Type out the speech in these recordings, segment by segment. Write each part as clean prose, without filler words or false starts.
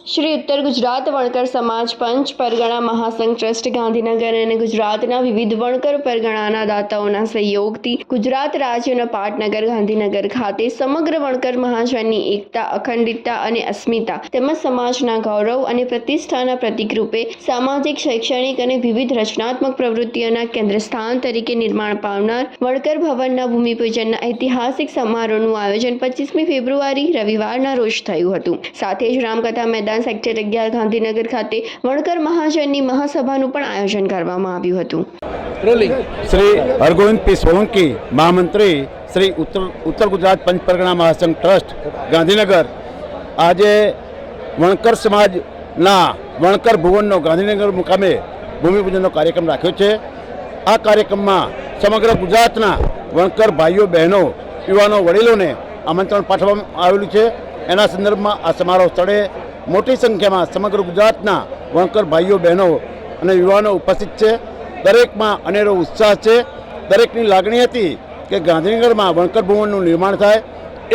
શ્રી ઉત્તર ગુજરાત વણકર સમાજ પંચ પરગણા મહાસંઘ ટ્રસ્ટ ગાંધીનગર અને ગુજરાતના વિવિધ વણકર પરગણાના દાતાઓના સહયોગથી ગુજરાત રાજ્યના પાટનગર ગાંધીનગર ખાતે સમગ્ર વણકર મહાજનની એકતા, અખંડિતતા અને અસ્મિતા તેમજ સમાજના ગૌરવ અને પ્રતિષ્ઠાના પ્રતીક રૂપે સામાજિક, શૈક્ષણિક અને વિવિધ રચનાત્મક પ્રવૃત્તિઓના કેન્દ્રસ્થાન તરીકે નિર્માણ પામનાર વણકર ભવનના ભૂમિપૂજનના ઐતિહાસિક સમારોહનું આયોજન 25મી ફેબ્રુઆરી રવિવારના રોજ થયું હતું। સાથે જ રામકથા મેદાન સેક્ટર 11 ગાંધીનગર ખાતે વણકર મહાજનની મહાસભાનું પણ આયોજન કરવામાં આવ્યું હતું। श्री हरगोविंद पी सोलंकी महामंत्री श्री उत्तर गुजरात पंच परगणा महासंघ ट्रस्ट गांधीनगर आज वणकर समाजना वणकर भुवननो गांधीनगर मुकामे भूमिपूजनનો कार्यक्रम राख्यो छे। आ कार्यक्रम में समग्र गुजरातना वणकर भाईओ बहनों युवाओं वडीलों ने आमंत्रण पाठववामां आवेलुं छे। एना संदर्भ में आ समारोह स्थळे मोटी संख्या में समग्र गुजरातना वणकर भाईओ बहनों और युवाओं उपस्थित है। दरेक में अनेरो उत्साह है। दरेकनी लागणी हती कि गांधीनगर में वणकर भवनનું निर्माण थाय। ए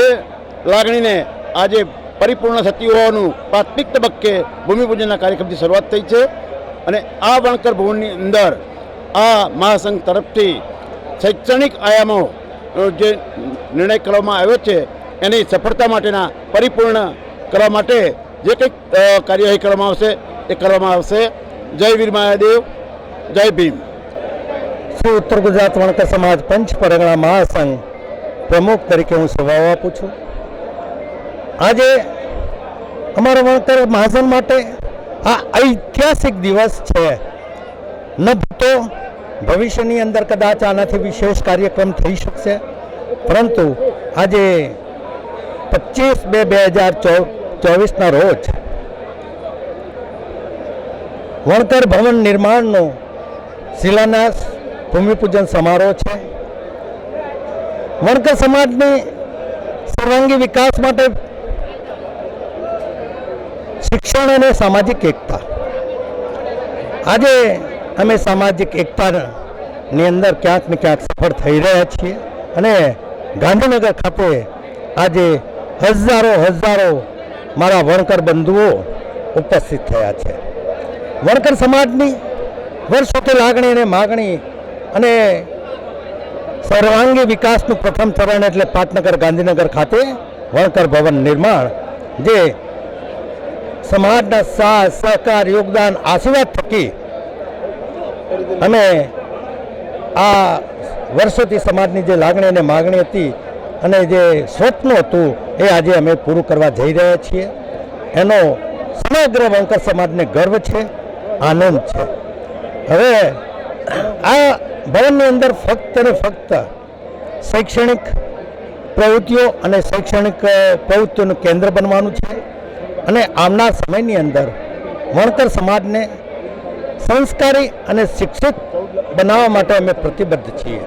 लागणी ने आज परिपूर्ण थती होवानुं प्राथमिक तबक्के भूमिपूजनना कार्यक्रम की शुरुआत थई है। अने आ वणकर भवननी अंदर आ महासंघ तरफथी शैक्षणिक आयामों जे निर्णय करवामां आव्यो छे एनी सफलता माटेना परिपूर्ण करवा माटे जे कंईक कार्यवाही करवामां आवशे ए करवामां आवशे। जय वीर महादेव, जय भीम। श्री उत्तर गुजरात वणकर समाज पंच परगणा महासंघ प्रमुख तरीके हूँ सेवाओं आपू छूँ। आज अमरा वणकर महाजन माटे आ ऐतिहासिक दिवस है। न तो भविष्यनी अंदर कदाच आनाथी विशेष कार्यक्रम थई शकशे, परंतु आज 25/2/2024 रोज वणकर भवन निर्माण शिलान्यास भूमिपूजन समारोह है। वणकर समाज ने सर्वांगी विकास माटे शिक्षण और सामाजिक एकता आज अमे सामाजिक एकता नी अंदर क्यांक ने क्यांक सफल थई रह्या छीए। अने गांधीनगर खाते आज हजारों हजारों मारा वणकर बंधुओं उपस्थित थया छे। वणकर समाजनी वर्षोथी लागणी अने मागणी अने सर्वांगी विकासનું प्रथम चरण એટલે પાટનગર ગાંધીનગર ખાતે વણકર ભવન निर्माण जे समाजना साथ सहकार योगदान आशीर्वाद थकी अमे आ वर्षोथी समाजनी जे लागणी अने मागणी हती अने जे स्वप्न हतुं ए आजे अमे पूरुं करवा जई रह्या छीए। एनो समग्र वणकर समाजने गर्व छे, आनंद है। हवे आ भवननी अंदर फक्त ने फक्त शैक्षणिक प्रवृत्तिओ अने शैक्षणिक प्रवृत्तिओनुं केन्द्र बनवानुं छे अने आवनार समयनी अंदर वणकर समाजने संस्कारी अने शिक्षित बनाववा माटे अमे प्रतिबद्ध छीए।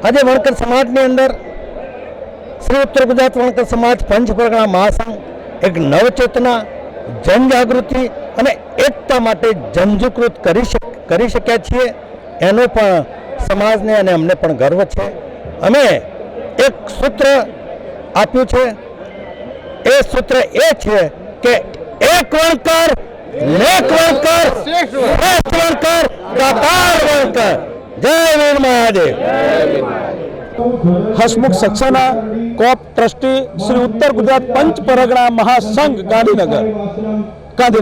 आज वणकर समाजनी अंदर श्री उत्तर गुजरात वणकर समाज पंच परगणा महासंघ एक नवचेतना, जनजागृति अने एकता माटे जनजागृत करी शक्या छीए। एनो पण समाजने अने अमने पण गर्व छे। अमे एक सूत्र आप्युं छे, ए सूत्र ए छे के एक वणकर, नेक वणकर, श्रेष्ठ वणकर, दातार वणकर। जय वीर महादेव। हसमुख सक्सेना कोप ट्रस्टी श्री उत्तर गुजरात पंच परगणा महासंघ गांधीनगर। आज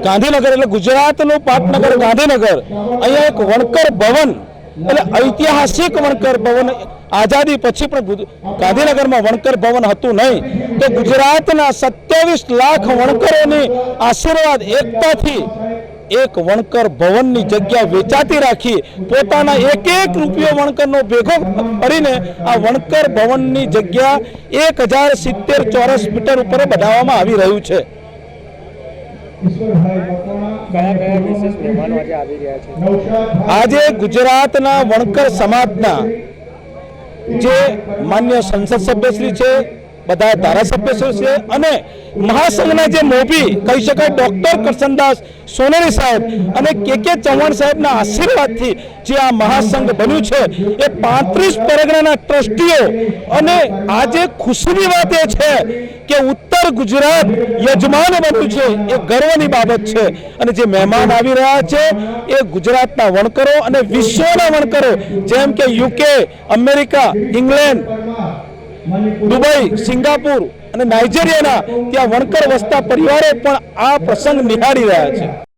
गांधीनगर એટલે ગુજરાતનું પાટનગર ગાંધીનગર અહીંયા એક વણકર ભવન એટલે ઐતિહાસિક વણકર ભવન આઝાદી પછી પણ ગાંધીનગરમાં વણકર ભવન હતું નહીં તો ગુજરાતના 27 લાખ વણકરોની આશીર્વાદ એકતાથી एक वणकर भवननी जग्या वेचाती राखी पोताना एक एक रूपियो वणकरनो भेगो करीने आ वणकर भवननी जग्या 1070 ચોરસ મીટર ઉપર બનાવવામાં આવી રહ્યું છે। આજે ગુજરાતના વણકર સમાજના જે માન્ય સંસદ સભ્યશ્રી છે, બધા ધારાસભ્યો છે અને મહાસંઘના જે મોભી કહી શકાય ડોક્ટર કરશનદાસ સોનેરી સાહેબ અને કે ચૌહાણ સાહેબના આશીર્વાદથી જે આ મહાસંઘ બન્યું છે એ 35 પરગણાના ટ્રસ્ટીઓ અને આજે ખુશીની વાત એ છે કે ઉત્તર ગુજરાત યજમાન બન્યું છે એ ગર્વની બાબત છે અને જે મહેમાન આવી રહ્યા છે એ ગુજરાતના વણકરો અને વિશ્વના વણકરો જેમ કે UK, America, England, Dubai, Singapore અને નાઇજીરિયાના ત્યાં વણકર વસતા પરિવારો પણ આ પ્રસંગ નિહાળી રહ્યા છે.